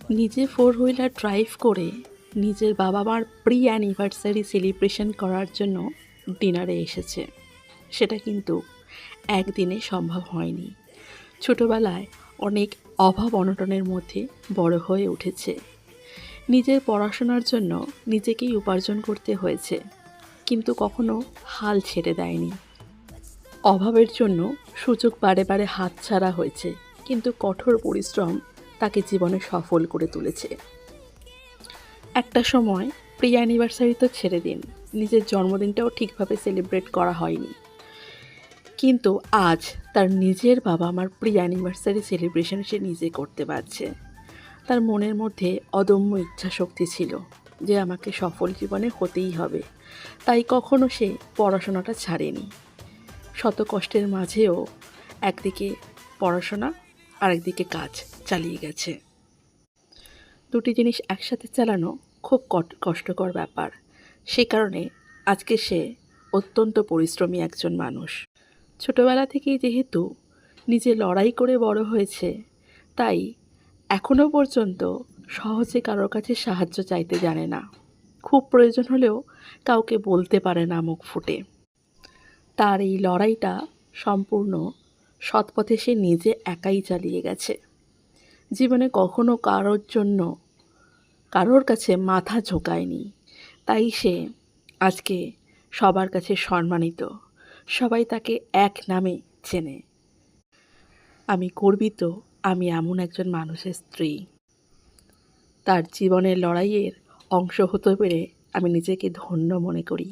নিজে four wheeler drive করে নিজের বাবা মার প্রি অ্যানিভার্সারি সেলিব্রেশন করার জন্য ডিনারে এসেছে। সেটা কিন্তু একদিনে সম্ভব হয়নি। ছোটবেলায় অনেক অভাব অনটনের মধ্যে বড় হয়ে উঠেছে। নিজের পড়াশোনার জন্য নিজেকেই উপার্জন করতে হয়েছে, কিন্তু কখনো হাল ছেড়ে দেয়নি। অভাবের জন্য সুযোগ বারে বারে হাতছাড়া হয়েছে, কিন্তু কঠোর পরিশ্রম তাকে জীবনে সফল করে তুলেছে। একটা সময় প্রি অ্যানিভার্সারি তো ছেড়ে দিন, নিজের জন্মদিনটাও ঠিকভাবে সেলিব্রেট করা হয়নি। কিন্তু আজ তার নিজের বাবা মার প্রি অ্যানিভার্সারি সেলিব্রেশন সে নিজে করতে পারছে। তার মনের মধ্যে অদম্য ইচ্ছাশক্তি ছিল যে আমাকে সফল জীবনে হতেই হবে, তাই কখনো সে পড়াশোনাটা ছাড়েনি। শত কষ্টের মাঝেও একদিকে পড়াশোনা আর একদিকে কাজ চালিয়ে গেছে। দুটি জিনিস একসাথে চালানো খুব কষ্টকর ব্যাপার। সে কারণে আজকে সে অত্যন্ত পরিশ্রমী একজন মানুষ। ছোটবেলা থেকেই যেহেতু নিজে লড়াই করে বড় হয়েছে, তাই এখনও পর্যন্ত সহজে কারোর কাছে সাহায্য চাইতে জানে না। খুব প্রয়োজন হলেও কাউকে বলতে পারে না মুখ ফুটে। তার এই লড়াইটা সম্পূর্ণ সৎপথে সে নিজে একাই চালিয়ে গেছে। জীবনে কখনো কারোর কাছে মাথা ঝোঁকায়নি, তাই সে আজকে সবার কাছে সম্মানিত। সবাই তাকে এক নামে চেনে। আমি গর্বিত আমি এমন একজন মানুষের স্ত্রী। তার জীবনের লড়াইয়ের অংশ হতে পেরে আমি নিজেকে ধন্য মনে করি।